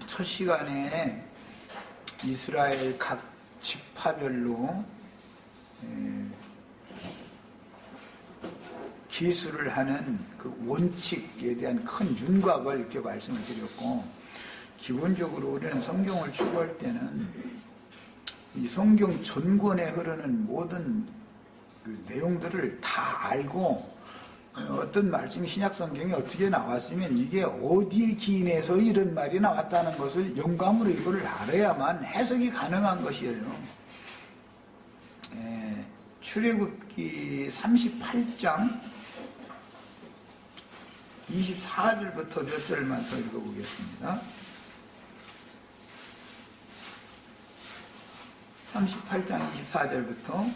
첫 시간에 이스라엘 각 지파별로 기술을 하는 그 원칙에 대한 큰 윤곽을 이렇게 말씀을 드렸고, 기본적으로 우리는 성경을 추구할 때는 이 성경 전권에 흐르는 모든 그 내용들을 다 알고, 어떤 말씀이 신약성경에 어떻게 나왔으면 이게 어디에 기인해서 이런 말이 나왔다는 것을 영감으로 이걸 알아야만 해석이 가능한 것이에요. 출애굽기 38장 24절부터 몇 절만 더 읽어보겠습니다. 38장 24절부터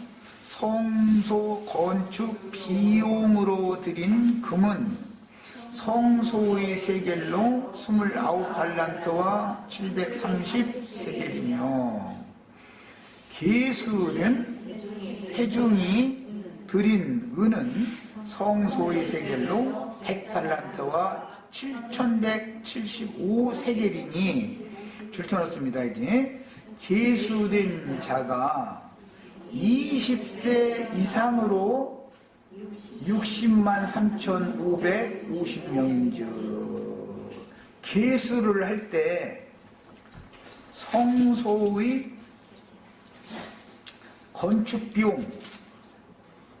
성소 건축 비용으로 드린 금은 성소의 세겔로 29달란트와 730세겔이며, 계수는 회중이 드린 은은 성소의 세겔로 100달란트와 7175세겔이니, 줄쳐놓습니다. 이제 계수된 자가 20세 이상으로 60만 3,550명인즉, 계수를 할 때 성소의 건축 비용,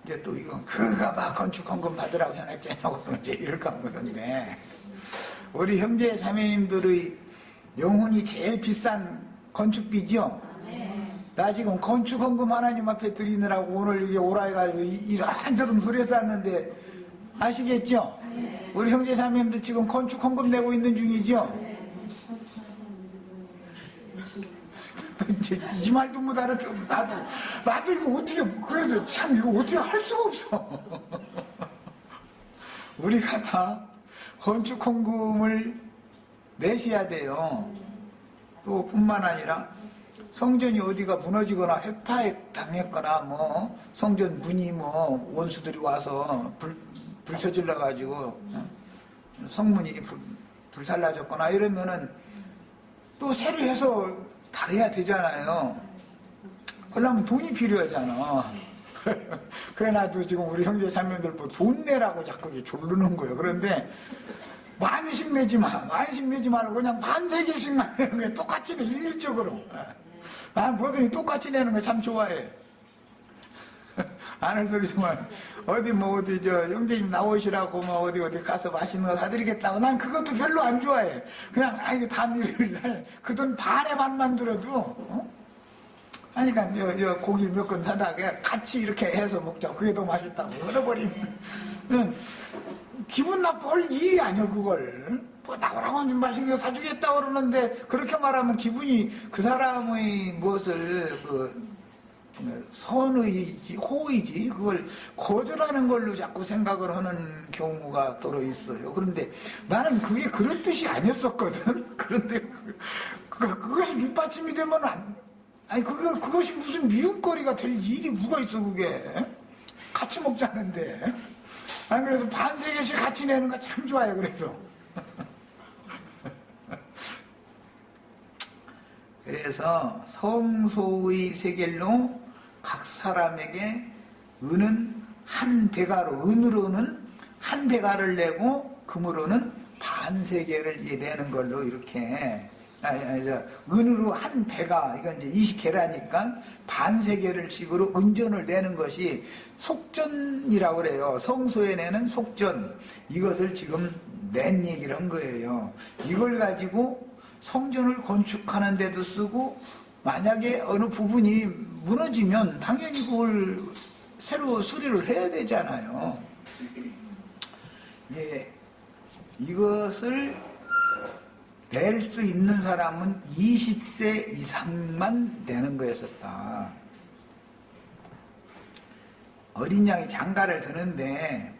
이제 또 이건 그가 막 건축헌금 받으라고 해놨잖아요. 이제 이럴까 보던데, 우리 형제 자매님들의 영혼이 제일 비싼 건축비죠. 나 지금 건축헌금 하나님 앞에 드리느라고 오늘 이게 오라 해가지고 이런저런 소리 했었는데, 아시겠죠? 우리 형제 자매님들 지금 건축헌금 내고 있는 중이죠? 이제 이 말도 못 알아듣고, 나도 이거 어떻게, 그래서 참 이거 어떻게 할 수가 없어. 우리가 다 건축헌금을 내셔야 돼요. 또 뿐만 아니라 성전이 어디가 무너지거나 회파에 당했거나, 뭐 성전 문이 뭐 원수들이 와서 불 쳐질러 가지고 성문이 불살라졌거나 이러면은 또 새로 해서 달아야 되잖아요. 그러려면 돈이 필요하잖아. 그래, 나도 지금 우리 형제 자매들 뭐 돈 내라고 자꾸 조르는 거예요. 그런데 만씩 내지 말고 그냥 1,000세겔씩만 내는 거예요. 똑같이 내, 일률적으로. 난 뭐든지 똑같이 내는 거 참 좋아해. 아는 소리 정말, 어디 형제님 나오시라고 어디 가서 맛있는 거 사드리겠다고, 난 그것도 별로 안 좋아해. 그냥 이거 다 일요일날 그 돈 반의 반만 들어도 하니까 고기 몇 건 사다가 같이 이렇게 해서 먹자. 그게 더 맛있다고 얻어버리면 기분 나쁠 일이 아니야. 그걸 뭐 나오라고 하면 맛있는 거 사주겠다 그러는데, 그렇게 말하면 기분이 그 사람의 무엇을 선의지 호의지 그걸 거절하는 걸로 자꾸 생각을 하는 경우가 또로 있어요. 그런데 나는 그게 그런 뜻이 아니었었거든. 그런데 그것이 밑받침이 되면 그것이 무슨 미움거리가 될 일이 뭐가 있어. 그게 같이 먹자는데. 그래서 1,000세겔씩 같이 내는 거 참 좋아요. 그래서 성소의 세겔로 각 사람에게 은은 한 베가로, 은으로는 한 베가를 내고 금으로는 1,000세겔을 내는 걸로 이렇게, 은으로 한 베가, 이건 이제 20개라니까 1,000세겔을 식으로 은전을 내는 것이 속전이라고 그래요. 성소에 내는 속전, 이것을 지금 낸 얘기를 한 거예요. 이걸 가지고 성전을 건축하는 데도 쓰고, 만약에 어느 부분이 무너지면 당연히 그걸 새로 수리를 해야 되잖아요. 이것을 낼 수 있는 사람은 20세 이상만 되는 거였었다. 어린 양이 장가를 드는데,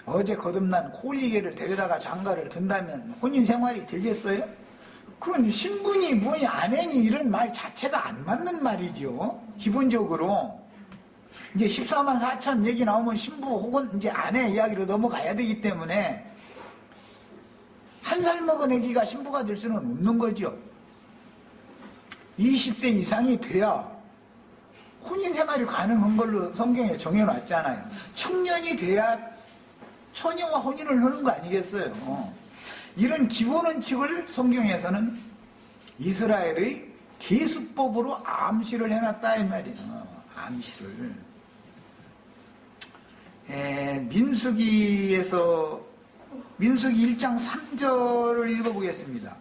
어제 거듭난 홀리게를 데려다가 장가를 든다면 혼인 생활이 되겠어요? 그건 신분이 뭐니 아내니 이런 말 자체가 안 맞는 말이죠. 기본적으로 이제 14만 4천 얘기 나오면 신부 혹은 이제 아내 이야기로 넘어가야 되기 때문에, 한 살 먹은 아기가 신부가 될 수는 없는 거죠. 20세 이상이 돼야 혼인 생활이 가능한 걸로 성경에 정해놨잖아요. 청년이 돼야 처녀와 혼인을 하는 거 아니겠어요? 이런 기본 원칙을 성경에서는 이스라엘의 계수법으로 암시를 해놨다 이 말이에요. 암시를. 민수기 1장 3절을 읽어보겠습니다.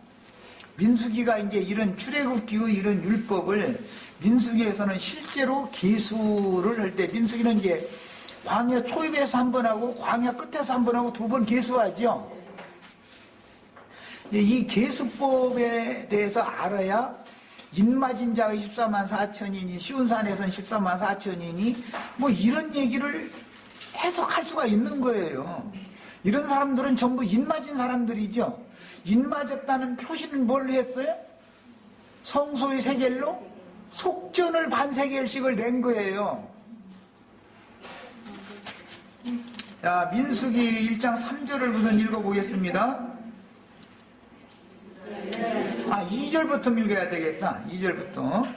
민수기가 이제 이런 출애굽기의 이런 율법을 민수기에서는 실제로 계수를 할 때, 민수기는 이제 광야 초입에서 한 번 하고 광야 끝에서 한 번 하고 두 번 계수하죠. 이 계수법에 대해서 알아야 인마진 자의 14만 4천이니 시온산에서는 14만 4천이니 뭐 이런 얘기를 해석할 수가 있는 거예요. 이런 사람들은 전부 인맞은 사람들이죠. 인맞았다는 표시는 뭘 했어요? 성소의 세겔로 속전을 반세겔씩을 낸 거예요. 자, 민수기 1장 3절을 우선 읽어보겠습니다. 2절부터 읽어야 되겠다. 2절부터.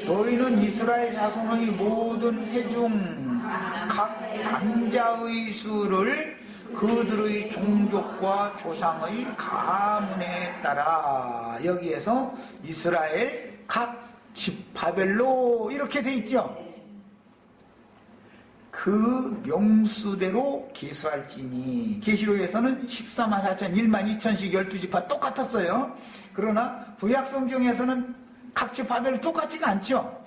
너희는 이스라엘 자손의 모든 회중 각 남자의 수를 그들의 종족과 조상의 가문에 따라, 여기에서 이스라엘 각 지파별로 이렇게 돼 있죠. 그 명수대로 계수할지니. 계시록에서는 14만 4천 1만 2천씩 12지파 똑같았어요. 그러나 구약성경에서는 각 지파별 똑같지가 않죠.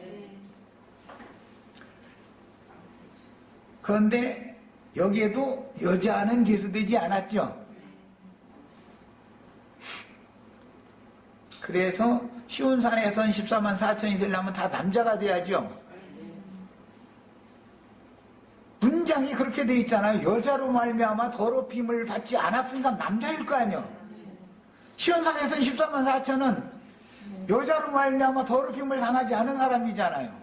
그런데 여기에도 여자는 계수되지 않았죠. 그래서 시온산에선 14만 4천이 되려면 다 남자가 돼야죠. 문장이 그렇게 돼 있잖아요. 여자로 말미암아 더럽힘을 받지 않았으니까 남자일 거 아니에요. 시온산에선 14만 4천은 여자로 말미암아 더럽힘을 당하지 않은 사람이잖아요.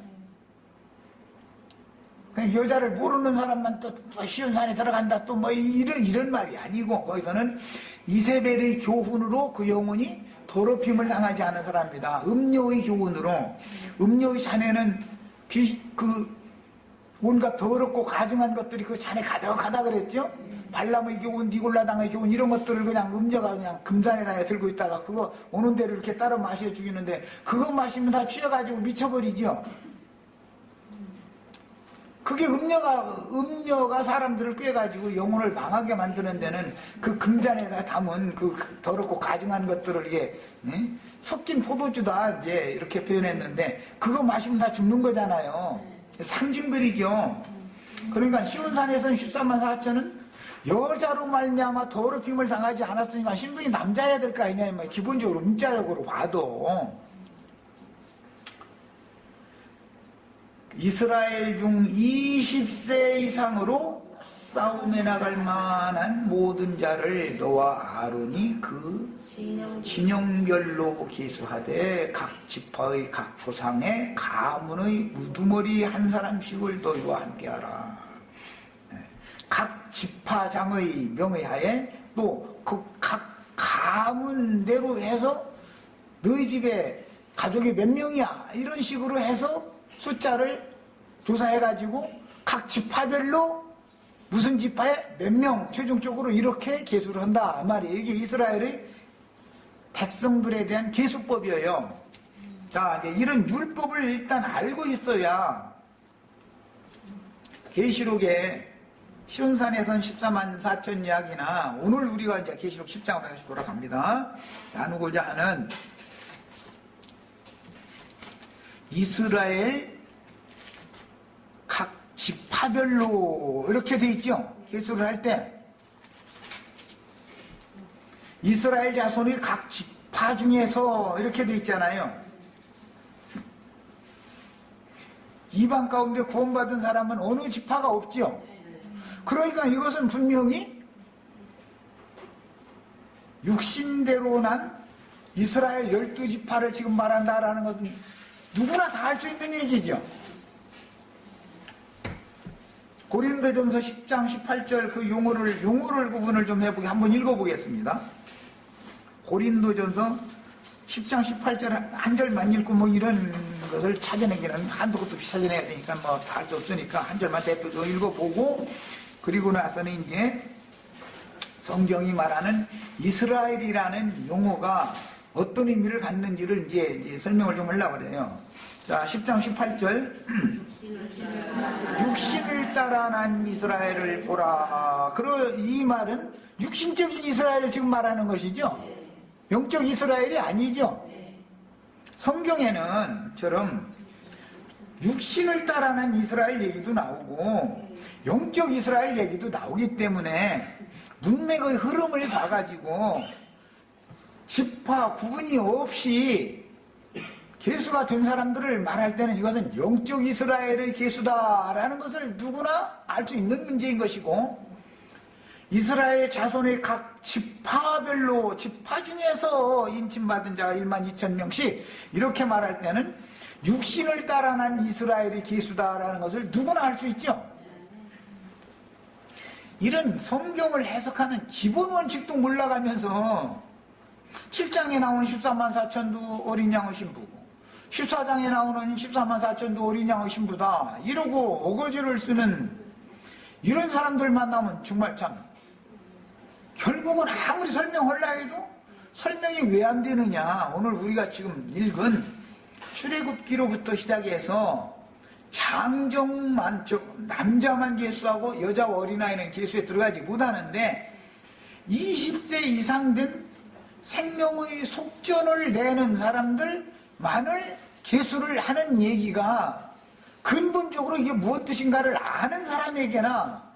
그냥 여자를 모르는 사람만 또 시온산에 들어간다 또 뭐 이런 말이 아니고, 거기서는 이세벨의 교훈으로 그 영혼이 더럽힘을 당하지 않은 사람입니다. 음료의 교훈으로. 음료의 잔에는 온갖 더럽고 가증한 것들이 그 잔에 가득하다 그랬죠? 발람의 교훈, 니골라당의 교훈, 이런 것들을 그냥 음료가 그냥 금잔에다 들고 있다가 그거 오는 대로 이렇게 따로 마셔 주기는데, 그거 마시면 다 취해가지고 미쳐버리죠? 그게 음료가 사람들을 꿰가지고 영혼을 망하게 만드는 데는 그 금잔에다 담은 그 더럽고 가증한 것들을 이게 섞인 포도주다 이제 이렇게 표현했는데, 그거 마시면 다 죽는 거잖아요. 상징들이죠. 그러니까 시온산에서는 14만 4천은 여자로 말미암아 더럽힘을 당하지 않았으니까 신분이 남자여야 될 거 아니냐, 기본적으로 문자적으로 봐도. 이스라엘 중 20세 이상으로 싸움에 나갈 만한 모든 자를 너와 아론이 그 진영별로 계수하되 각 지파의 각 조상의 가문의 우두머리 한 사람씩을 너희와 함께하라. 각 지파장의 명예하에 또 그 각 가문대로 해서 너희 집에 가족이 몇 명이야 이런 식으로 해서 숫자를 조사해가지고 각 지파별로 무슨 지파에 몇 명 최종적으로 이렇게 계수를 한다 말이에요. 이게 이스라엘의 백성들에 대한 계수법이에요. 자, 이제 이런 율법을 일단 알고 있어야 계시록에 시온산에선 14만 4천 이야기나, 오늘 우리가 이제 계시록 10장으로 다시 돌아갑니다. 나누고자 하는 이스라엘 각 지파별로 이렇게 돼 있죠. 계수를 할 때 이스라엘 자손이 각 지파 중에서 이렇게 돼 있잖아요. 이방 가운데 구원받은 사람은 어느 지파가 없죠. 그러니까 이것은 분명히 육신대로 난 이스라엘 12지파를 지금 말한다라는 것은 누구나 다 할 수 있는 얘기죠. 고린도전서 10장 18절 그 용어를 구분을 좀 해보게 한번 읽어보겠습니다. 고린도전서 10장 18절 한 절만 읽고 뭐 이런 것을 찾아내기는 한두 것도 없이 찾아내야 되니까 뭐 다 할 수 없으니까 한 절만 대표적으로 읽어보고, 그리고 나서는 이제 성경이 말하는 이스라엘이라는 용어가 어떤 의미를 갖는지를 이제 설명을 좀 하려고 그래요. 자, 10장 18절. 육신을 따라 난 이스라엘을 보라. 이 말은 육신적인 이스라엘을 지금 말하는 것이죠. 영적 이스라엘이 아니죠. 성경에는 처럼 육신을 따라 난 이스라엘 얘기도 나오고 영적 이스라엘 얘기도 나오기 때문에 문맥의 흐름을 봐가지고 지파 구분이 없이 계수가 된 사람들을 말할 때는 이것은 영적 이스라엘의 계수다라는 것을 누구나 알 수 있는 문제인 것이고, 이스라엘 자손의 각 지파별로 지파 중에서 인침받은 자가 12,000명씩 이렇게 말할 때는 육신을 따라 난 이스라엘의 계수다라는 것을 누구나 알 수 있죠. 이런 성경을 해석하는 기본 원칙도 몰라가면서 7장에 나오는 14만 4천도 어린 양의 신부고 14장에 나오는 14만 4천도 어린 양의 신부다 이러고 어거지를 쓰는 이런 사람들 만나면 정말 참 결국은 아무리 설명하려 해도 설명이 왜 안 되느냐. 오늘 우리가 지금 읽은 출애굽기로부터 시작해서 장정만, 남자만 계수하고 여자와 어린아이는 계수에 들어가지 못하는데 20세 이상 된 생명의 속전을 내는 사람들만을 계수를 하는 얘기가 근본적으로 이게 무엇 뜻인가를 아는 사람에게나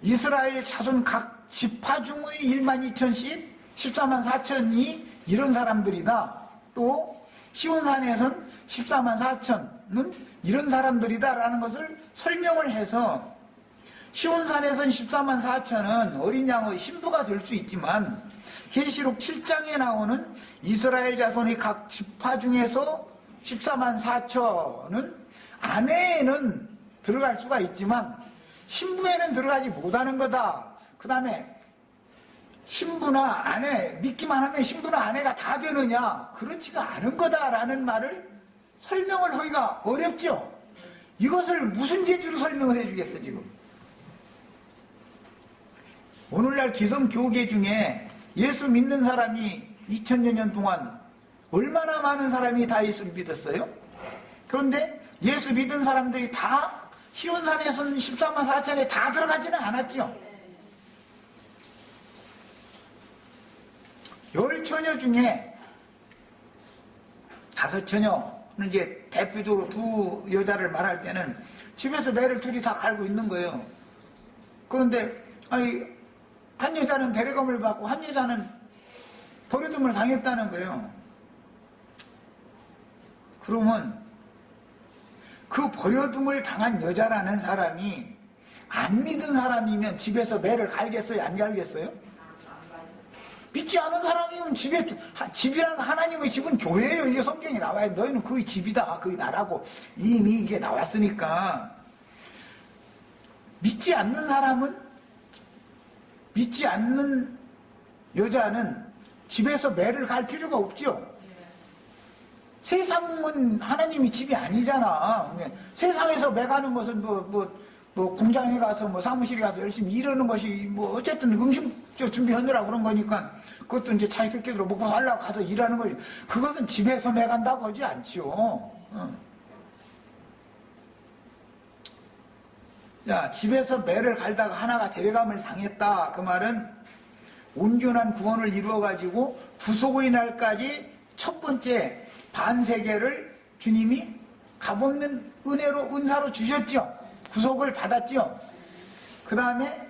이스라엘 자손 각 지파 중의 12,000씩 14만 4천이 이런 사람들이다. 또 시온산에선 14만 4천은 이런 사람들이다라는 것을 설명을 해서 시온산에선 14만 4천은 어린 양의 신부가 될 수 있지만 계시록 7장에 나오는 이스라엘 자손의 각 지파 중에서 14만 4천은 아내에는 들어갈 수가 있지만 신부에는 들어가지 못하는 거다. 그 다음에 신부나 아내, 믿기만 하면 신부나 아내가 다 되느냐? 그렇지가 않은 거다라는 말을 설명을 하기가 어렵죠. 이것을 무슨 재주로 설명을 해주겠어 지금. 오늘날 기성교계 중에 예수 믿는 사람이 2000여 년 동안 얼마나 많은 사람이 다 예수를 믿었어요? 그런데 예수 믿은 사람들이 다 시온산에서는 14만 4천에 다 들어가지는 않았죠. 10처녀 중에 5처녀는 이제 대표적으로 두 여자를 말할 때는 집에서 매를 둘이 다 갈고 있는 거예요. 그런데 한 여자는 데려감을 받고 한 여자는 버려둠을 당했다는 거예요. 그러면 그 버려둠을 당한 여자라는 사람이 안 믿은 사람이면 집에서 매를 갈겠어요? 안 갈겠어요? 믿지 않은 사람이면 집이란 하나님의 집은 교회예요. 이게 성경에 나와요. 너희는 그의 집이다. 그의 나라고 이미 이게 나왔으니까. 믿지 않는 사람은, 믿지 않는 여자는 집에서 매를 갈 필요가 없죠. 세상은 하나님이 집이 아니잖아. 세상에서 매 가는 것은 뭐 공장에 가서 뭐 사무실에 가서 열심히 일하는 것이 뭐 어쨌든 음식 준비하느라 그런 거니까 그것도 이제 자기 새끼들로 먹고 살려고 가서 일하는 거지. 그것은 집에서 매 간다고 하지 않죠. 자, 집에서 매를 갈다가 하나가 데려감을 당했다. 그 말은 온전한 구원을 이루어가지고 구속의 날까지 첫 번째 반세계를 주님이 값없는 은혜로 은사로 주셨죠. 구속을 받았죠. 그 다음에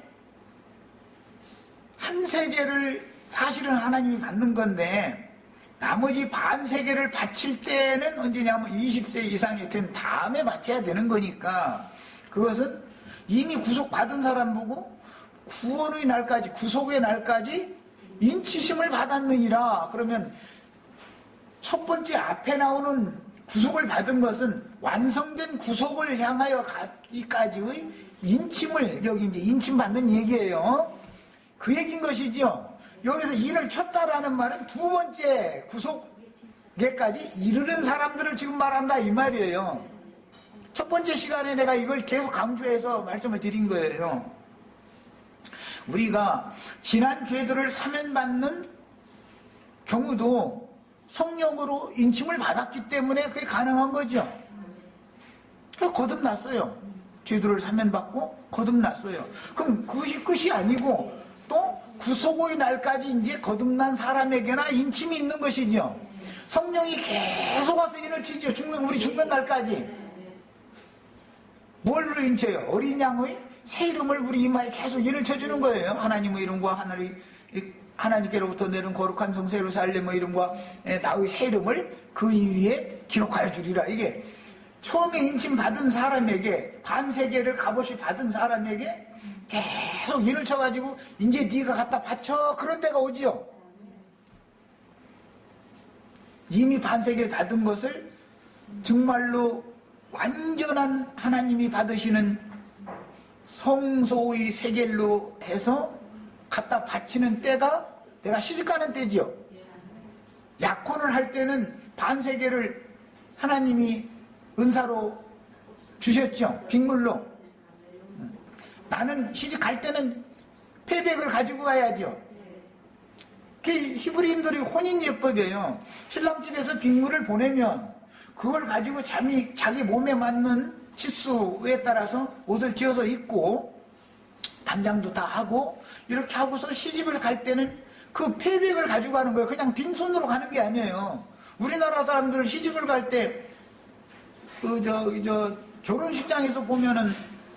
한 세계를 사실은 하나님이 받는 건데 나머지 반세계를 바칠 때는 언제냐면 20세 이상이 된 다음에 바쳐야 되는 거니까 그것은 이미 구속받은 사람 보고 구원의 날까지 구속의 날까지 인치심을 받았느니라. 그러면 첫 번째 앞에 나오는 구속을 받은 것은 완성된 구속을 향하여 가기까지의 인침을 여기 이제 인침받는 얘기예요. 그 얘기인 것이죠. 여기서 인을 쳤다라는 말은 두 번째 구속에까지 이르는 사람들을 지금 말한다 이 말이에요. 첫 번째 시간에 내가 이걸 계속 강조해서 말씀을 드린 거예요. 우리가 지난 죄들을 사면받는 경우도 성령으로 인침을 받았기 때문에 그게 가능한 거죠. 그래서 거듭났어요. 죄들을 사면받고 거듭났어요. 그럼 그것이 끝이 아니고 또 구속의 날까지 이제 거듭난 사람에게나 인침이 있는 것이죠. 성령이 계속 와서 인을 치죠. 우리 죽는 날까지. 뭘로 인쳐요? 어린 양의 새 이름을 우리 이마에 계속 인을 쳐주는 거예요. 하나님의 이름과 하나님께로부터 내린 거룩한 성 예루살렘의 이름과 나의 새 이름을 그 위에 기록하여 주리라. 이게 처음에 인침 받은 사람에게, 반세계를 값없이 받은 사람에게 계속 인을 쳐가지고 이제 네가 갖다 바쳐, 그런 데가 오지요. 이미 반세계를 받은 것을 정말로 완전한 하나님이 받으시는 성소의 세겔로 해서 갖다 바치는 때가 내가 시집가는 때지요. 약혼을 할 때는 반세계를 하나님이 은사로 주셨죠. 빅물로. 나는 시집갈 때는 패백을 가지고 가야죠. 그게 히브리인들이 혼인예법이에요. 신랑집에서 빅물을 보내면 그걸 가지고 자기 몸에 맞는 치수에 따라서 옷을 지어서 입고 단장도 다 하고 이렇게 하고서 시집을 갈 때는 그 패백을 가지고 가는 거예요. 그냥 빈손으로 가는 게 아니에요. 우리나라 사람들 시집을 갈 때 결혼식장에서 보면은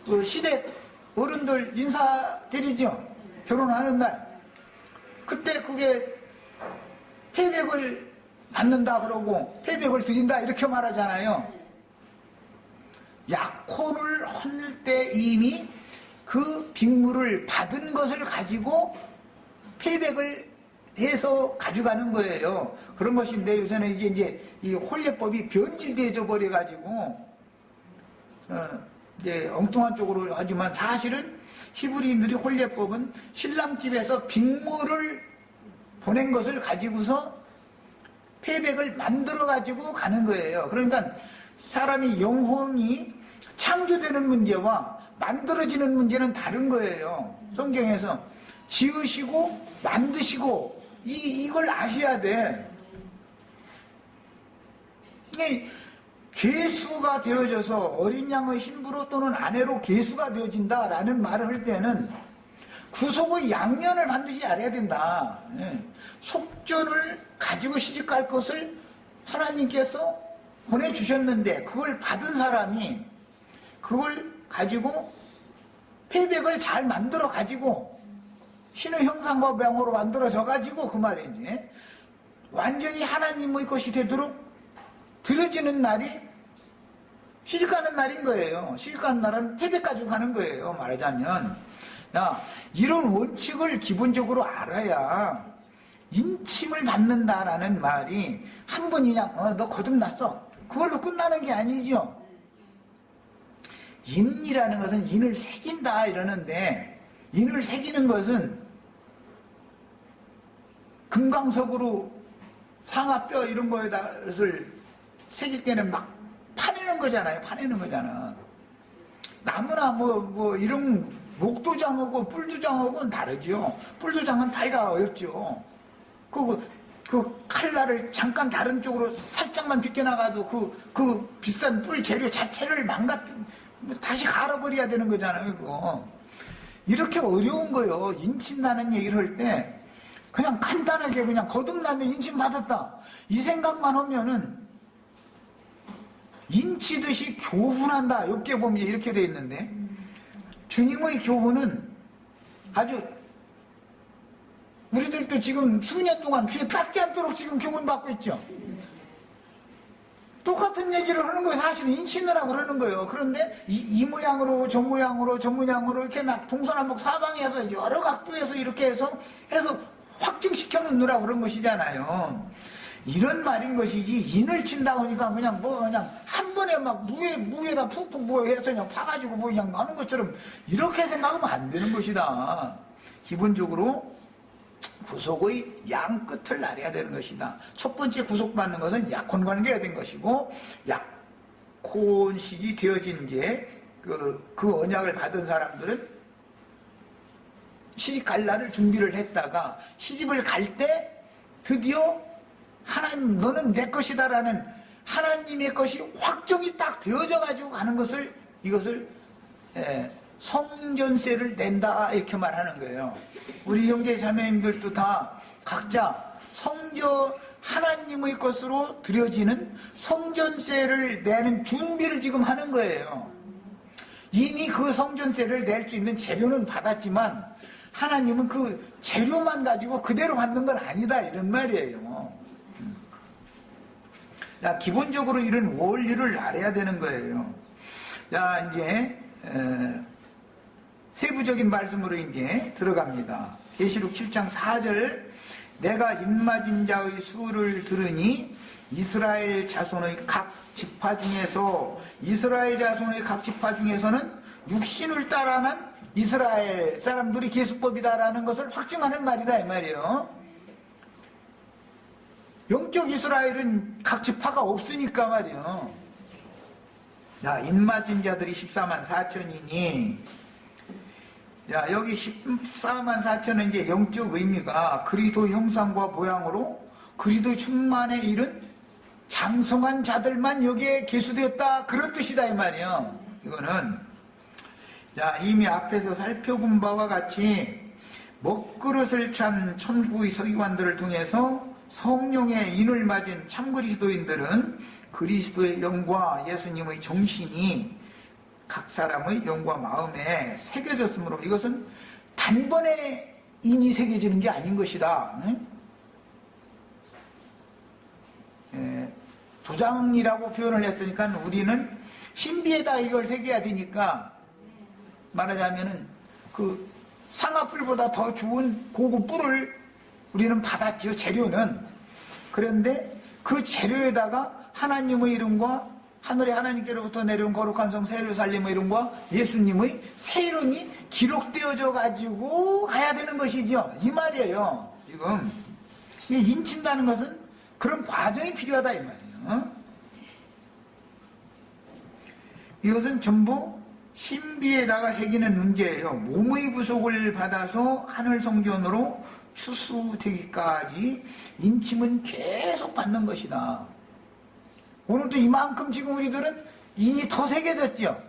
그 시댁 어른들 인사드리죠. 결혼하는 날. 그때 그게 패백을 받는다 그러고 패백을 드린다 이렇게 말하잖아요. 약혼을 할 때 이미 그 빅물을 받은 것을 가지고 패백을 해서 가져가는 거예요. 그런 것인데 요새는 이제 이 혼례법이 변질되어 버려가지고 이제 엉뚱한 쪽으로 하지만 사실은 히브리인들이 혼례법은 신랑집에서 빅물을 보낸 것을 가지고서 패백을 만들어 가지고 가는 거예요. 그러니까 사람이 영혼이 창조되는 문제와 만들어지는 문제는 다른 거예요. 성경에서 지으시고 만드시고 이걸 아셔야 돼. 계수가 되어져서 어린 양의 신부로 또는 아내로 계수가 되어진다라는 말을 할 때는 구속의 양면을 반드시 알아야 된다. 속전을 가지고 시집갈 것을 하나님께서 보내주셨는데 그걸 받은 사람이 그걸 가지고 패백을 잘 만들어 가지고 신의 형상과 모양으로 만들어져 가지고 그 말이지 완전히 하나님의 것이 되도록 드려지는 날이 시집가는 날인 거예요. 시집가는 날은 패백 가지고 가는 거예요. 말하자면 이런 원칙을 기본적으로 알아야 인침을 받는다라는 말이 한 번 그냥 너 거듭났어 그걸로 끝나는 게 아니죠. 인이라는 것은 인을 새긴다 이러는데 인을 새기는 것은 금강석으로 상아뼈 이런 거에다를 새길 때는 막 파내는 거잖아요. 파내는 거잖아. 나무나 뭐 이런 목도장하고 뿔도장하고는 다르죠. 뿔도장은 파기가 어렵죠. 그 칼날을 잠깐 다른 쪽으로 살짝만 비껴나가도 그 비싼 뿔 재료 자체를 다시 갈아버려야 되는 거잖아요. 그거. 이렇게 어려운 거요. 인침나는 얘기를 할 때 그냥 간단하게 그냥 거듭나면 인침 받았다 이 생각만 하면은 인치듯이 교훈한다. 옆에 보면 이렇게 되어 있는데 주님의 교훈은 아주 우리들도 지금 수년 동안 귀에 닿지 않도록 지금 교훈받고 있죠. 똑같은 얘기를 하는 거예요. 사실은 인치느라고 그러는 거예요. 그런데 이 모양으로 저 모양으로 이렇게 막 동서남북 사방에서 여러 각도에서 이렇게 해서 확증시켜 놓느라고 그런 것이잖아요. 이런 말인 것이지 인을 친다 보니까 그냥 한 번에 막 무에다 푹푹 해서 그냥 파가지고 그냥 하는 것처럼 이렇게 생각하면 안 되는 것이다. 기본적으로 구속의 양 끝을 나려야 되는 것이다. 첫 번째 구속받는 것은 약혼 관계가 된 것이고, 약혼식이 되어진 이제 그 언약을 받은 사람들은 시집 갈 날을 준비를 했다가 시집을 갈 때 드디어 하나님 너는 내 것이다라는 하나님의 것이 확정이 딱 되어져 가지고 가는 것을, 이것을 성전세를 낸다 이렇게 말하는 거예요. 우리 형제 자매님들도 다 각자 하나님의 것으로 드려지는 성전세를 내는 준비를 지금 하는 거예요. 이미 그 성전세를 낼 수 있는 재료는 받았지만 하나님은 그 재료만 가지고 그대로 받는 건 아니다 이런 말이에요. 자, 기본적으로 이런 원리를 알아야 되는 거예요. 자, 이제 세부적인 말씀으로 이제 들어갑니다. 계시록 7장 4절, 내가 입맞은 자의 수를 들으니 이스라엘 자손의 각 지파 중에서는 육신을 따라난 이스라엘 사람들이 계수법이다라는 것을 확증하는 말이다 이 말이에요. 영적 이스라엘은 각 지파가 없으니까 말이에요. 자, 입맞은 자들이 14만 4천이니, 자, 여기 14만 4천은 이제 영적 의미가 그리스도 형상과 모양으로 그리스도의 충만에 이른 장성한 자들만 여기에 계수되었다 그런 뜻이다 이 말이에요. 이거는 자, 이미 앞에서 살펴본 바와 같이 먹그릇을 찬 천국의 서기관들을 통해서 성령의 인을 맞은 참 그리스도인들은 그리스도의 영과 예수님의 정신이 각 사람의 영과 마음에 새겨졌으므로 이것은 단번에 인이 새겨지는 게 아닌 것이다. 도장이라고 표현을 했으니까 우리는 신비에다 이걸 새겨야 되니까 말하자면은 그 상아뿔보다 더 좋은 고급 뿔을 우리는 받았지요, 재료는. 그런데 그 재료에다가 하나님의 이름과 하늘의 하나님께로부터 내려온 거룩한 성 새 예루살렘의 이름과 예수님의 새 이름이 기록되어져 가지고 가야 되는 것이죠. 이 말이에요. 지금 인친다는 것은 그런 과정이 필요하다 이 말이에요. 이것은 전부 신비에다가 새기는 문제예요. 몸의 구속을 받아서 하늘 성전으로 추수되기까지 인침은 계속 받는 것이다. 오늘도 이만큼 지금 우리들은 인이 더 새겨졌죠.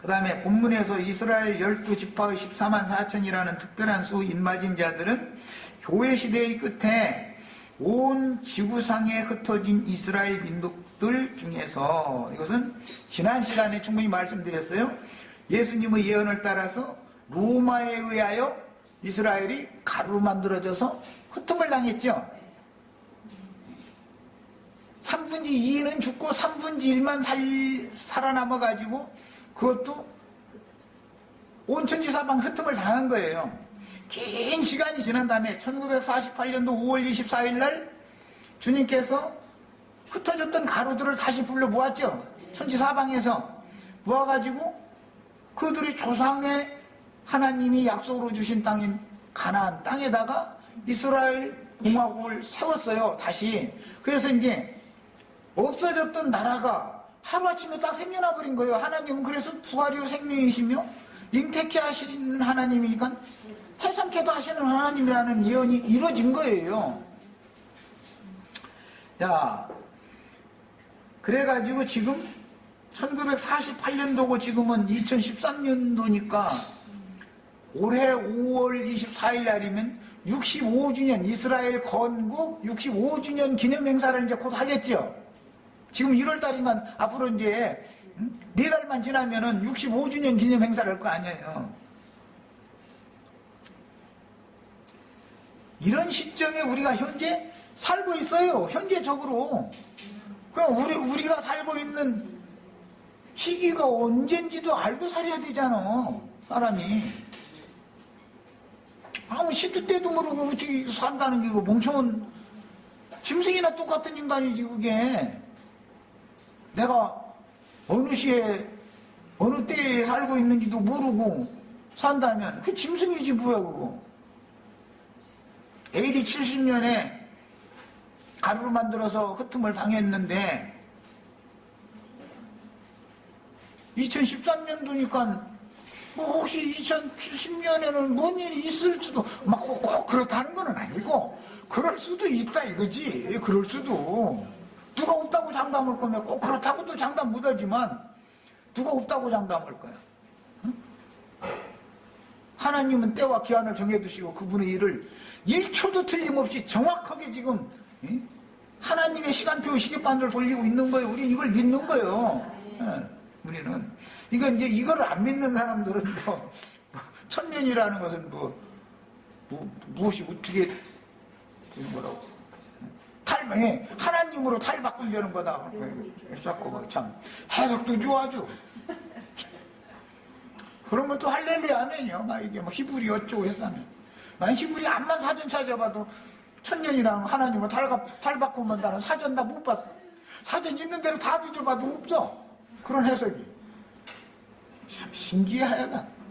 그 다음에 본문에서 이스라엘 12지파의 14만 4천이라는 특별한 수 인맞은 자들은 교회 시대의 끝에 온 지구상에 흩어진 이스라엘 민족들 중에서, 이것은 지난 시간에 충분히 말씀드렸어요. 예수님의 예언을 따라서 로마에 의하여 이스라엘이 가루로 만들어져서 흩음을 당했죠. 3분의 2는 죽고 3분의 1만 살아남아가지고 그것도 온 천지사방 흩음을 당한 거예요. 긴 시간이 지난 다음에 1948년도 5월 24일 날 주님께서 흩어졌던 가루들을 다시 불러 모았죠. 천지사방에서 모아가지고 그들이 조상의 하나님이 약속으로 주신 땅인 가나안 땅에다가 이스라엘 공화국을 세웠어요. 다시. 그래서 이제 없어졌던 나라가 하루아침에 딱 생겨나 버린 거예요. 하나님은 그래서 부활이요 생명이시며 잉태케 하시는 하나님이니까 해삼케도 하시는 하나님이라는 예언이 이루어진 거예요. 자, 그래가지고 지금 1948년도고 지금은 2013년도니까 올해 5월 24일 날이면 65주년 이스라엘 건국 65주년 기념 행사를 이제 곧 하겠죠. 지금 1월 달이면 앞으로 이제 4달만 지나면은 65주년 기념 행사를 할 거 아니에요. 이런 시점에 우리가 현재 살고 있어요. 현재적으로. 그럼 우리가 살고 있는 시기가 언젠지도 알고 살아야 되잖아, 사람이. 아무 시도 때도 모르고 어떻게 산다는 게 이거 멍청한 짐승이나 똑같은 인간이지 그게. 내가 어느 시에 어느 때에 살고 있는지도 모르고 산다면 그 짐승이지 뭐야 그거. AD 70년에 가루로 만들어서 흩음을 당했는데 2013년도니까 뭐 혹시 2070년에는 뭔 일이 있을 수도 막 꼭 그렇다는 건 아니고 그럴 수도 있다 이거지. 그럴 수도. 누가 없다고 장담할 거면 꼭 그렇다고도 장담 못하지만 누가 없다고 장담할 거야. 응? 하나님은 때와 기한을 정해두시고 그분의 일을 1초도 틀림없이 정확하게 지금 하나님의 시간표 시계반을 돌리고 있는 거예요. 우리는 이걸 믿는 거예요. 예, 우리는. 이건 이제 이거를 안 믿는 사람들은 뭐 천년이라는 것은 무엇이 어떻게 뭐라고 탈명해 하나님으로 탈바꾸려는 거다. 자꾸 참 해석도 좋아져. 그러면 또 할렐루야 아멘이요. 막 이게 뭐 히브리 어쩌고 했다면. 난 히브리 암만 사전 찾아봐도 천년이랑 하나님을 탈바꾸면 사전 다 못 봤어. 사전 있는 대로 다 뒤져봐도 없어. 그런 해석이. 참 신기해 하여간.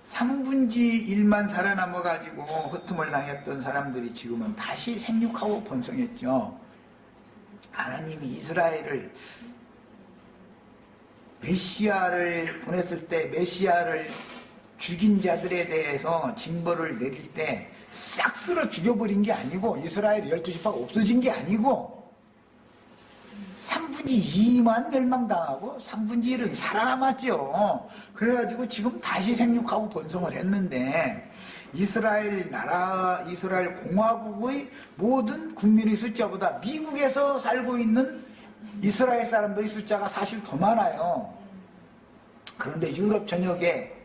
삼분지 1만 살아남아가지고 흩음을 당했던 사람들이 지금은 다시 생육하고 번성했죠. 하나님이 이스라엘을 메시아를 보냈을 때 메시아를 죽인 자들에 대해서 징벌을 내릴 때 싹 쓸어 죽여버린 게 아니고 이스라엘 12지파가 없어진 게 아니고 3분지 2만 멸망당하고 3분지 1은 살아남았죠. 그래가지고 지금 다시 생육하고 번성을 했는데 이스라엘 나라, 이스라엘 공화국의 모든 국민의 숫자보다 미국에서 살고 있는 이스라엘 사람들의 숫자가 사실 더 많아요. 그런데 유럽 전역에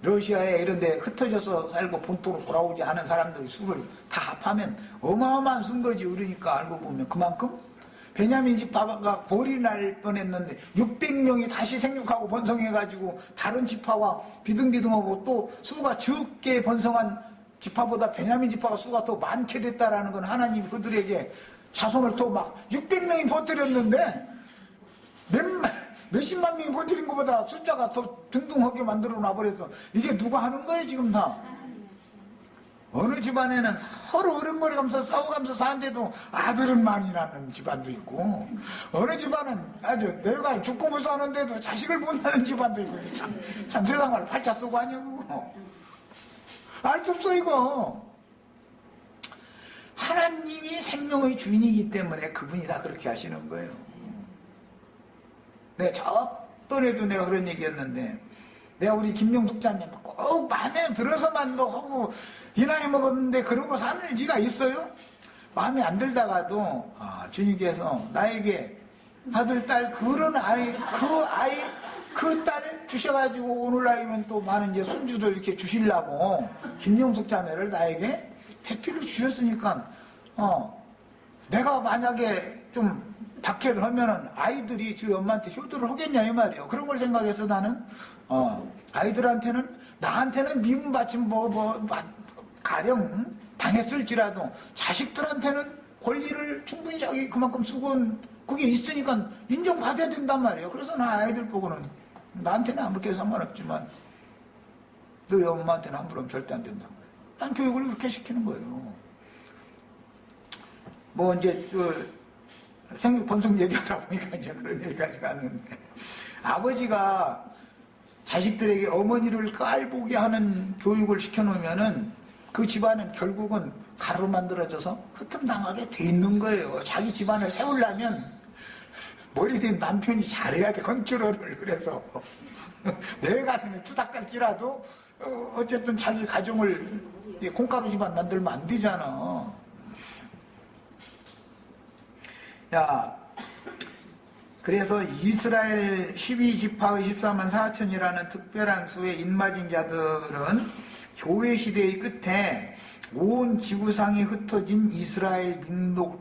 러시아에 이런 데 흩어져서 살고 본토로 돌아오지 않은 사람들의 수를 다 합하면 어마어마한 수인 거지. 그러니까 알고 보면 그만큼 베냐민 지파가 벌이 날 뻔했는데 600명이 다시 생육하고 번성해가지고 다른 지파와 비등비등하고 또 수가 적게 번성한 지파보다 베냐민 지파가 수가 더 많게 됐다라는 건 하나님이 그들에게 자손을 더 막 600명이 버뜨렸는데 몇십만 명이 버티는 것보다 숫자가 더 등등하게 만들어 놔버렸어. 이게 누가 하는 거예요 지금 다? 어느 집안에는 서로 어른거리면서 싸워가면서 사는데도 아들은 많이 낳는 집안도 있고 어느 집안은 아주 내가 죽고 못 사는데도 자식을 못 낳는 집안도 있고 참 세상을 팔자 쏘고 하냐고. 알 수 없어 이거. 하나님이 생명의 주인이기 때문에 그분이 다 그렇게 하시는 거예요. 네, 저번에도 내가 그런 얘기였는데 내가 우리 김명숙 자매 꼭 마음에 들어서만 뭐 하고 이 나이 먹었는데 그러고 사는 리가 있어요? 마음에 안 들다가도 주님께서 나에게 아들, 딸 그런 아이 그 딸 주셔가지고 오늘날에는 또 많은 이제 손주들 이렇게 주시려고 김명숙 자매를 나에게 배필로 주셨으니까 내가 만약에 좀 박해를 하면은 아이들이 저희 엄마한테 효도를 하겠냐 이 말이에요. 그런 걸 생각해서 나는 아이들한테는 나한테는 미움받지 가령 당했을지라도 자식들한테는 권리를 충분히 자기 그만큼 수고한 그게 있으니까 인정받아야 된단 말이에요. 그래서 나 아이들 보고는 나한테는 아무렇게 상관없지만 너희 엄마한테는 함부로 하면 절대 안 된단 말이에요. 난 교육을 그렇게 시키는 거예요. 뭐 이제 생육 번성 얘기하다 보니까 이제 그런 얘기까지 갔는데 아버지가 자식들에게 어머니를 깔보게 하는 교육을 시켜놓으면은 그 집안은 결국은 가루로 만들어져서 흩음당하게 돼 있는 거예요. 자기 집안을 세우려면 머리된 남편이 잘해야 돼. 컨트롤을. 그래서 내가 투닥달지라도 어쨌든 자기 가정을 콩가루 집안 만들면 안 되잖아. 자, 그래서 이스라엘 12지파의 14만 4천이라는 특별한 수의 인마진 자들은 교회 시대의 끝에 온 지구상에 흩어진 이스라엘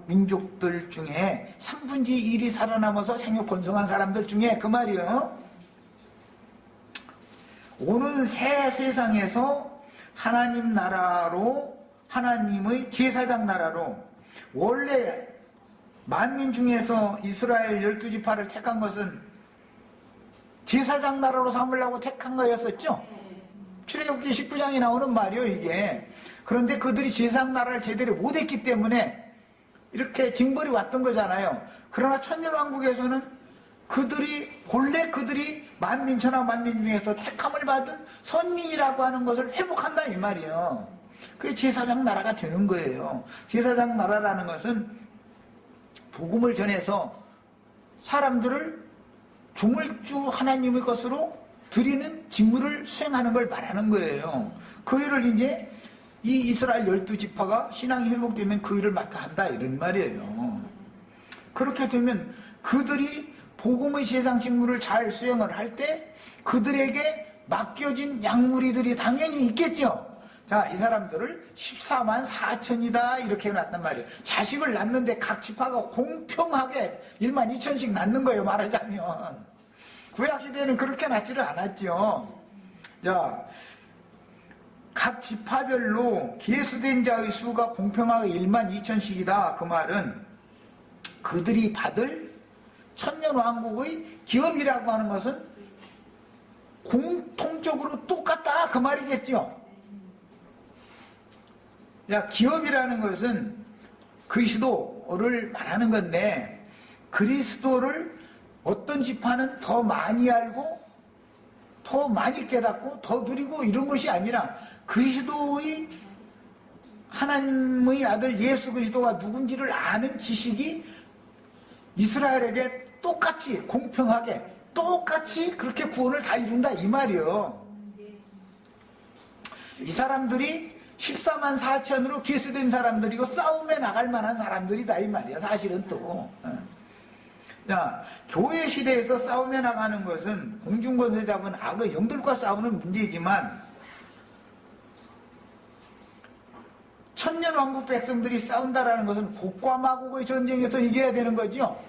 민족들 중에 3분지 1이 살아남아서 생육 번성한 사람들 중에 그 말이요. 오는 새 세상에서 하나님 나라로 하나님의 제사장 나라로 원래 만민 중에서 이스라엘 12지파를 택한 것은 제사장 나라로 삼으려고 택한 거였었죠. 출애굽기 19장에 나오는 말이요 이게. 그런데 그들이 제사장 나라를 제대로 못했기 때문에 이렇게 징벌이 왔던 거잖아요. 그러나 천년왕국에서는 본래 그들이 만민천하 만민 중에서 택함을 받은 선민이라고 하는 것을 회복한다 이 말이에요. 그게 제사장 나라가 되는 거예요. 제사장 나라라는 것은 복음을 전해서 사람들을 조물주 하나님의 것으로 드리는 직무를 수행하는 걸 말하는 거예요. 그 일을 이제 이 이스라엘 12지파가 신앙이 회복되면 그 일을 맡아 한다 이런 말이에요. 그렇게 되면 그들이 복음의 세상 직무를 잘 수행을 할 때 그들에게 맡겨진 약물이들이 당연히 있겠죠. 자, 이 사람들을 14만 4천이다 이렇게 해놨단 말이에요. 자식을 낳는데 각 지파가 공평하게 1만 2천씩 낳는 거예요, 말하자면. 구약시대에는 그렇게 낳지를 않았죠. 자, 각 지파별로 계수된 자의 수가 공평하게 1만 2천씩이다. 그 말은 그들이 받을 천년왕국의 기업이라고 하는 것은 공통적으로 똑같다 그 말이겠죠. 야, 기업이라는 것은 그리스도를 말하는 건데 그리스도를 어떤 지파는 더 많이 알고 더 많이 깨닫고 더 누리고 이런 것이 아니라 그리스도의 하나님의 아들 예수 그리스도가 누군지를 아는 지식이 이스라엘에게 똑같이 공평하게 똑같이 그렇게 구원을 다 이룬다 이 말이요. 이 사람들이 14만 4천으로 계수된 사람들이고 싸움에 나갈 만한 사람들이다 이 말이야. 사실은 또 자, 교회 시대에서 싸움에 나가는 것은 공중권세 잡은 악의 영들과 싸우는 문제이지만 천년왕국 백성들이 싸운다라는 것은 곡과 마곡의 전쟁에서 이겨야 되는 거죠.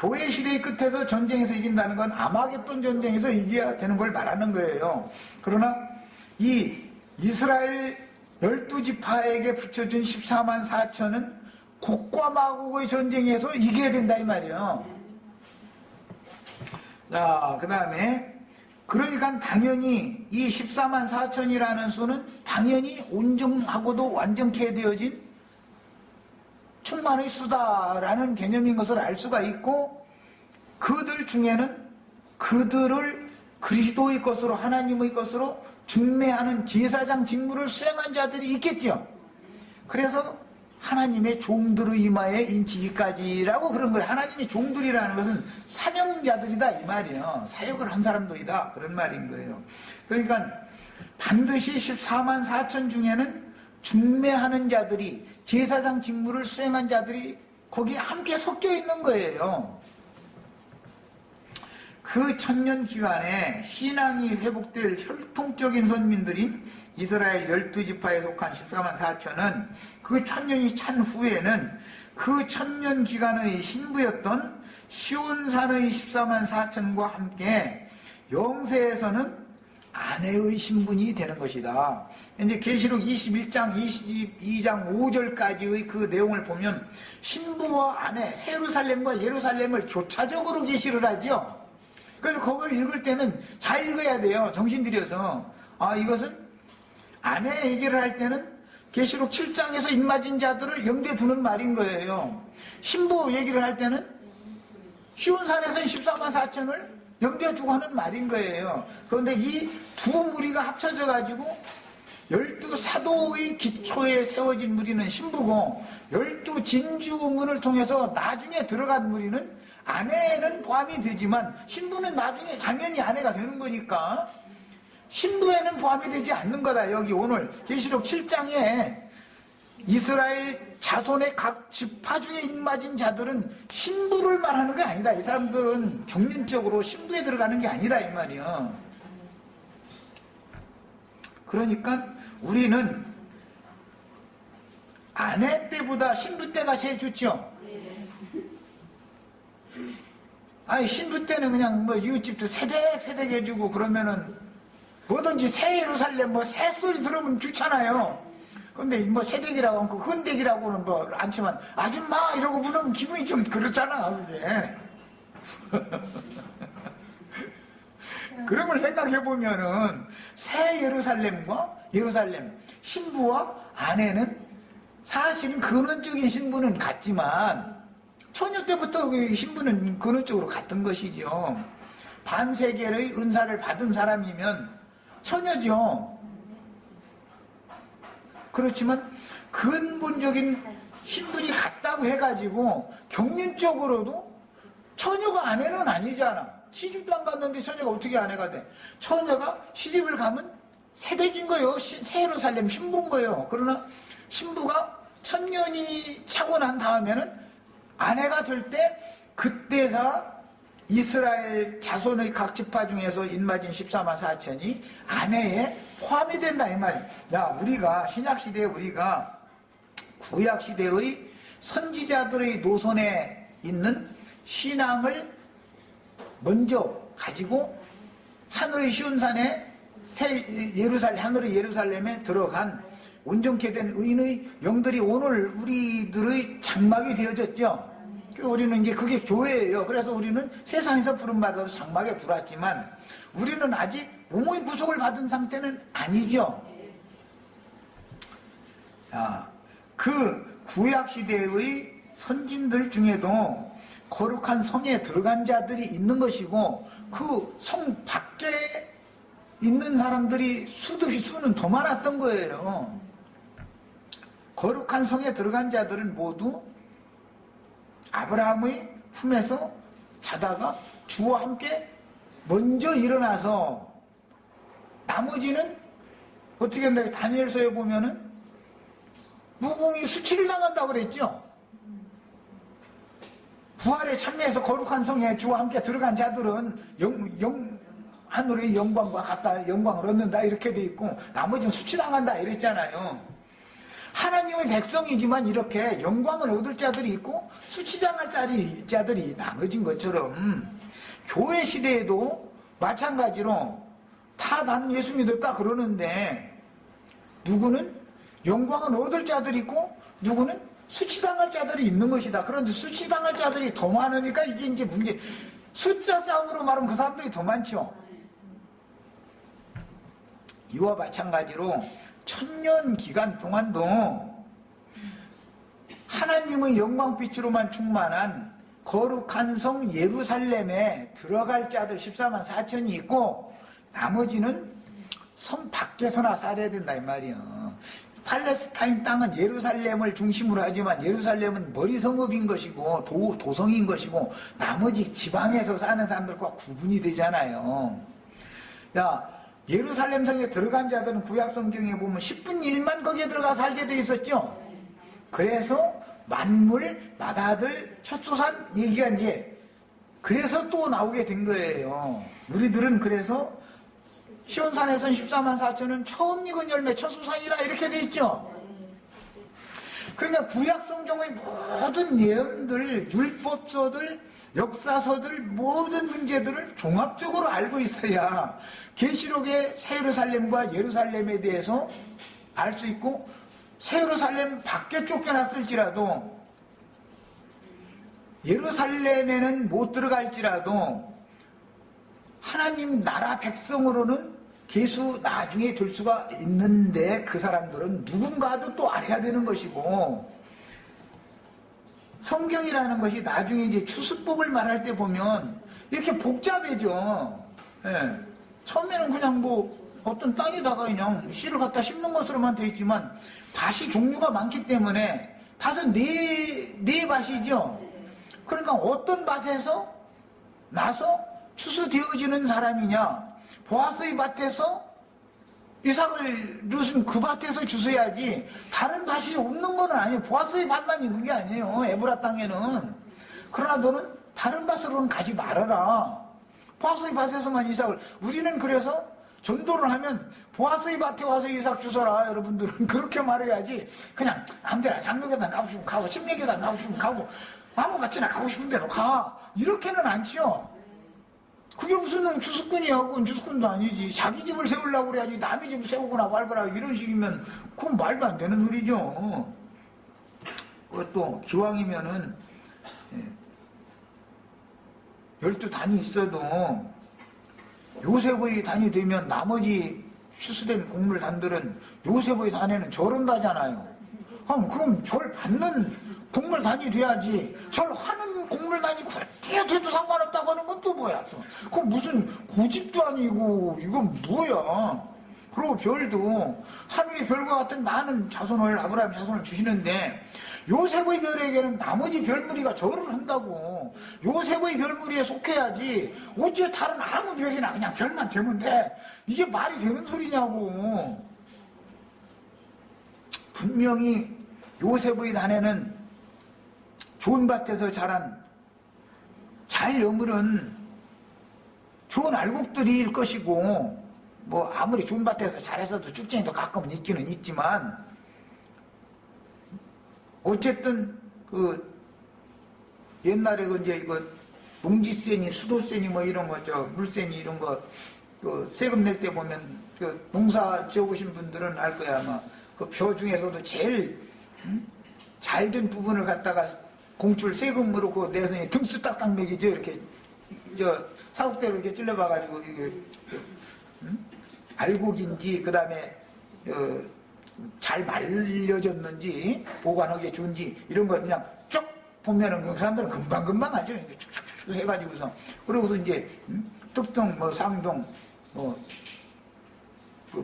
교회 시대의 끝에서 전쟁에서 이긴다는 건 아마겟돈 전쟁에서 이겨야 되는 걸 말하는 거예요. 그러나 이 이스라엘 12지파에게 붙여준 14만 4천은 곡과 마곡의 전쟁에서 이겨야 된다 이 말이에요. 자, 그 다음에 그러니까 당연히 이 14만 4천이라는 수는 당연히 온전하고도 완전케 되어진 충만의 수다라는 개념인 것을 알 수가 있고 그들 중에는 그들을 그리스도의 것으로 하나님의 것으로 중매하는 제사장 직무를 수행한 자들이 있겠죠. 그래서 하나님의 종들의 이마에 인치기까지라고 그런 거예요. 하나님의 종들이라는 것은 사명자들이다 이 말이에요. 사역을 한 사람들이다 그런 말인 거예요. 그러니까 반드시 14만 4천 중에는 중매하는 자들이 제사장 직무를 수행한 자들이 거기에 함께 섞여 있는 거예요. 그 천년 기간에 신앙이 회복될 혈통적인 선민들인 이스라엘 12지파에 속한 14만 4천은 그 천년이 찬 후에는 그 천년 기간의 신부였던 시온산의 14만 4천과 함께 영세에서는 아내의 신분이 되는 것이다. 이제 계시록 21장, 22장 5절까지의 그 내용을 보면 신부와 아내, 예루살렘과 예루살렘을 교차적으로 계시를 하죠. 그래서 그걸 읽을 때는 잘 읽어야 돼요. 정신 들여서. 아, 이것은 아내 얘기를 할 때는 계시록 7장에서 입맞은 자들을 염두에 두는 말인 거예요. 신부 얘기를 할 때는 시온산에서는 14만 4천을 염두에 두고 하는 말인 거예요. 그런데 이 두 무리가 합쳐져 가지고 12사도의 기초에 세워진 무리는 신부고 12진주문을 통해서 나중에 들어간 무리는 아내는 포함이 되지만 신부는 나중에 당연히 아내가 되는 거니까 신부에는 포함이 되지 않는 거다. 여기 오늘 계시록 7장에 이스라엘 자손의 각 지파 중에 입맞은 자들은 신부를 말하는 게 아니다. 이 사람들은 경륜적으로 신부에 들어가는 게 아니다 이 말이야. 그러니까 우리는 아내 때보다 신부 때가 제일 좋죠. 아니 신부 때는 그냥 뭐 이웃집도 세댁 해주고 그러면은 뭐든지 새 예루살렘 뭐 새 소리 들으면 좋잖아요. 근데 뭐 새댁이라고 하고 흔댁이라고는 뭐 않지만 아줌마 이러고 부르면 기분이 좀 그렇잖아 그게. 그런 걸 생각해 보면은 새 예루살렘과 예루살렘 신부와 아내는 사실은 근원적인 신부는 같지만 처녀 때부터 그 신부는 근원적으로 같은 것이죠. 반세겔의 은사를 받은 사람이면 처녀죠. 그렇지만 근본적인 신분이 같다고 해가지고 경륜적으로도 처녀가 아내는 아니잖아. 시집도 안 갔는데 처녀가 어떻게 아내가 돼? 처녀가 시집을 가면 세대긴 거예요. 새 예루살렘 신부인 거예요. 그러나 신부가 천년이 차고 난 다음에는 아내가 될 때 그때가 이스라엘 자손의 각 지파 중에서 인마진 14만 4천이 아내에 포함이 된다 이 말이야. 야, 우리가 신약시대에 우리가 구약시대의 선지자들의 노선에 있는 신앙을 먼저 가지고 하늘의 시온산에 새 예루살렘, 하늘의 예루살렘에 들어간 온전케 된 의인의 영들이 오늘 우리들의 장막이 되어졌죠. 우리는 이제 그게 교회예요. 그래서 우리는 세상에서 부름받아서 장막에 들어왔지만 우리는 아직 몸의 구속을 받은 상태는 아니죠. 자, 그 구약시대의 선진들 중에도 거룩한 성에 들어간 자들이 있는 것이고 그 성 밖에 있는 사람들이 수는 더 많았던 거예요. 거룩한 성에 들어간 자들은 모두 아브라함의 품에서 자다가 주와 함께 먼저 일어나서 나머지는 어떻게 한다? 다니엘서에 보면은 무궁이 수치를 당한다고 그랬죠. 부활에 참여해서 거룩한 성에 주와 함께 들어간 자들은 하늘의 영광과 같다 영광을 얻는다 이렇게 돼 있고 나머지는 수치당한다 이랬잖아요. 하나님의 백성이지만 이렇게 영광을 얻을 자들이 있고 수치당할 자들이 나눠진 것처럼 교회 시대에도 마찬가지로 다 난 예수 믿었다 그러는데 누구는 영광을 얻을 자들이 있고 누구는 수치당할 자들이 있는 것이다. 그런데 수치당할 자들이 더 많으니까 이게 이제 문제. 숫자 싸움으로 말하면 그 사람들이 더 많죠. 이와 마찬가지로 천년 기간 동안도 하나님의 영광빛으로만 충만한 거룩한 성 예루살렘에 들어갈 자들 14만 4천이 있고 나머지는 성 밖에서나 살아야 된다 이 말이야. 팔레스타인 땅은 예루살렘을 중심으로 하지만 예루살렘은 머리 성읍인 것이고 도성인 것이고 나머지 지방에서 사는 사람들과 구분이 되잖아요. 야, 예루살렘 성에 들어간 자들은 구약 성경에 보면 10분 1만 거기에 들어가 살게 돼 있었죠. 그래서 만물, 마다들, 첫소산 얘기가 이제 그래서 또 나오게 된 거예요. 우리들은 그래서 시온산에서는 14만 4천은 처음 익은 열매 첫소산이다 이렇게 돼 있죠. 그러니까 구약 성경의 모든 예언들, 율법서들, 역사서들 모든 문제들을 종합적으로 알고 있어야 계시록의 새 예루살렘과 예루살렘에 대해서 알 수 있고 새 예루살렘 밖에 쫓겨났을지라도 예루살렘에는 못 들어갈지라도 하나님 나라 백성으로는 계수 나중에 될 수가 있는데 그 사람들은 누군가도 또 알아야 되는 것이고 성경이라는 것이 나중에 이제 추수법을 말할 때 보면 이렇게 복잡해져. 예. 처음에는 그냥 뭐 어떤 땅에다가 그냥 씨를 갖다 심는 것으로만 되어 있지만 밭이 종류가 많기 때문에 밭은 네 밭이죠. 그러니까 어떤 밭에서 나서 추수되어지는 사람이냐 보아스의 밭에서 이삭을 넣으면 그 밭에서 주셔야지 다른 밭이 없는 건 아니에요. 보아스의 밭만 있는 게 아니에요. 에브라 땅에는. 그러나 너는 다른 밭으로는 가지 말아라. 보아스의 밭에서만 이삭을. 우리는 그래서 전도를 하면 보아스의 밭에 와서 이삭 주셔라. 여러분들은 그렇게 말해야지 그냥 아무데나 장로교단 가고 싶으면 가고 침례교단 가고 싶으면 가고 아무같이나 가고 싶은 대로 가. 이렇게는 않지요. 그게 무슨 주수꾼이야. 그건 주수꾼도 아니지. 자기 집을 세우려고 그래야지 남의 집을 세우거나 말거나 이런 식이면 그건 말도 안 되는 소리죠. 그것도 기왕이면은 12단이 있어도 요셉의 단이 되면 나머지 추수된 곡물단들은 요셉의 단에는 절을 하잖아요. 그럼 절 받는 곡물단이 돼야지. 절하는 곡물단이 그렇게 돼도 상관없다고 하는 건 또 뭐야? 그건 무슨 고집도 아니고 이건 뭐야? 그리고 별도 하늘의 별과 같은 많은 자손을 아브라함 자손을 주시는데 요셉의 별에게는 나머지 별무리가 절을 한다고. 요셉의 별무리에 속해야지. 어째 다른 아무 별이나 그냥 별만 되면 돼. 이게 말이 되는 소리냐고. 분명히 요셉의 단에는 좋은 밭에서 자란 잘 여물은 좋은 알곡들일 것이고, 뭐 아무리 좋은 밭에서 잘해서도 쭉쟁이도 가끔은 있기는 있지만, 어쨌든 옛날에 이제 이거 농지세니 수도세니 뭐 이런 거 물세니 이런 거 세금 낼 때 보면 농사 지어보신 분들은 알 거야. 아마 그 벼 중에서도 제일 잘된 부분을 갖다가 공출 세금으로 내서 등수 딱딱 매기죠. 이렇게 사국대로 이렇게 찔러봐가지고 이게 알곡인지 그 다음에 잘 말려졌는지 보관하기에 좋은지 이런 거 그냥 쭉 보면은 그 사람들은 금방 하죠. 쭉쭉쭉 해가지고서 그러고서 이제 특등 뭐 상동 뭐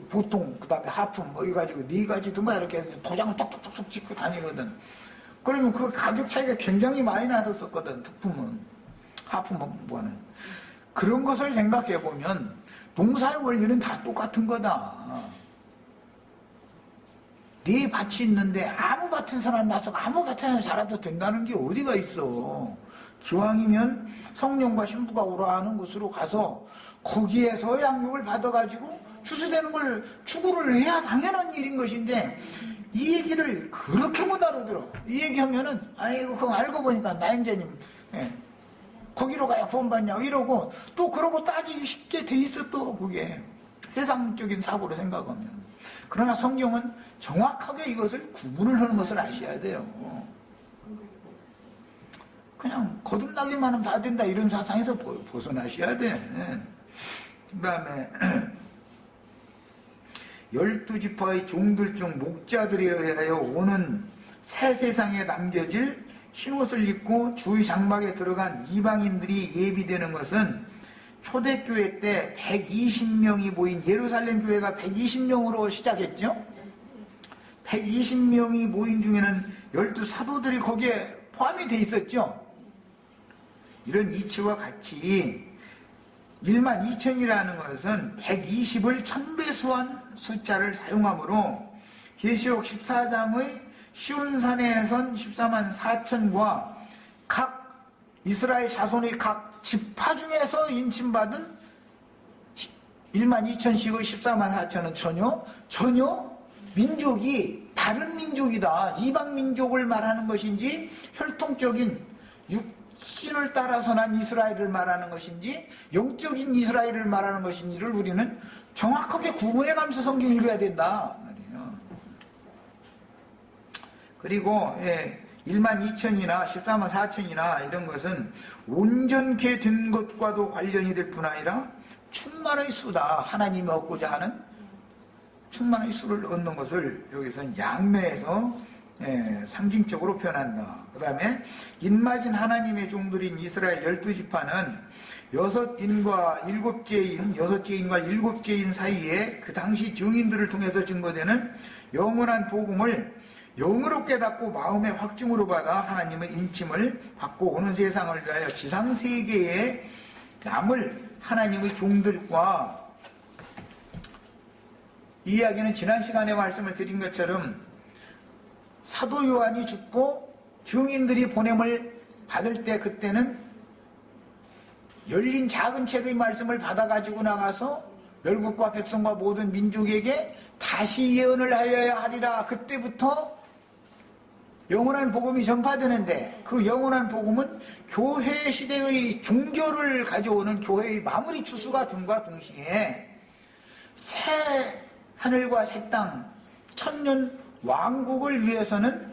보통 그 다음에 하품 뭐 이가지고 네 가지도 뭐 이렇게 도장을 톡톡톡 찍고 다니거든. 그러면 그 가격 차이가 굉장히 많이 났었거든. 특품은 하품은 그런 것을 생각해 보면 농사의 원리는 다 똑같은 거다. 네 밭이 있는데 아무 밭은 사람 나서 아무 밭에나 자라도 된다는 게 어디가 있어. 기왕이면 성령과 신부가 오라 하는 곳으로 가서 거기에서 양육을 받아가지고 추수되는 걸 추구를 해야 당연한 일인 것인데 이 얘기를 그렇게 못 알아들어. 이 얘기하면은 아이고 그거 알고 보니까 나행자님 거기로 가야 구원받냐 이러고 또 그러고 따지기 쉽게 돼 있어. 또 그게 세상적인 사고로 생각하면. 그러나 성경은 정확하게 이것을 구분을 하는 것을 아셔야 돼요. 그냥 거듭나기만 하면 다 된다 이런 사상에서 벗어나셔야 돼. 그 다음에 12지파의 종들 중 목자들에 의하여 오는 새 세상에 남겨질 흰옷을 입고 주의 장막에 들어간 이방인들이 예비되는 것은 초대교회 때 120명이 모인 예루살렘 교회가 120명으로 시작했죠. 120명이 모인 중에는 12사도들이 거기에 포함이 돼 있었죠. 이런 이치와 같이 1만 2천이라는 것은 120을 1000배수한 숫자를 사용하므로 계시록 14장의 시온산에선 14만 4천과 각 이스라엘 자손의 각 지파 중에서 인침받은 1만 2천씩의 14만 4천은 전혀 민족이 다른 민족이다. 이방 민족을 말하는 것인지 혈통적인 육신을 따라서 난 이스라엘을 말하는 것인지 영적인 이스라엘을 말하는 것인지를 우리는 정확하게 구분해가면서 성경 읽어야 된다 말이에요. 그리고 1만 2천이나 14만 4천이나 이런 것은 온전케 된 것과도 관련이 될 뿐 아니라 충만의 수다. 하나님이 얻고자 하는 충만의 수를 얻는 것을 여기서는 양면에서 상징적으로 표현한다. 그 다음에 인맞은 하나님의 종들인 이스라엘 12지파는 6인과 7제인 사이에 그 당시 증인들을 통해서 증거되는 영원한 복음을 영으로 깨닫고 마음의 확증으로 받아 하나님의 인침을 받고 오는 세상을 위하여 지상세계에 남을 하나님의 종들과, 이 이야기는 지난 시간에 말씀을 드린 것처럼 사도 요한이 죽고 증인들이 보냄을 받을 때 그때는 열린 작은 책의 말씀을 받아가지고 나가서 열국과 백성과 모든 민족에게 다시 예언을 하여야 하리라. 그때부터 영원한 복음이 전파되는데 그 영원한 복음은 교회 시대의 종교를 가져오는 교회의 마무리 추수가 됨과 동시에 새 하늘과 새 땅, 천년 왕국을 위해서는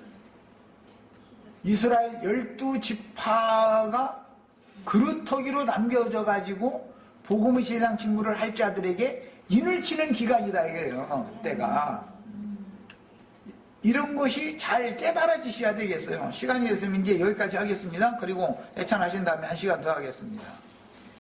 이스라엘 12지파가 그루터기로 남겨져 가지고 복음의 세상 직무를 할 자들에게 인을 치는 기간이다 이거예요. 때가. 이런 것이 잘 깨달아지셔야 되겠어요. 시간이 됐으면 이제 여기까지 하겠습니다. 그리고 애찬하신 다음에 1시간 더 하겠습니다.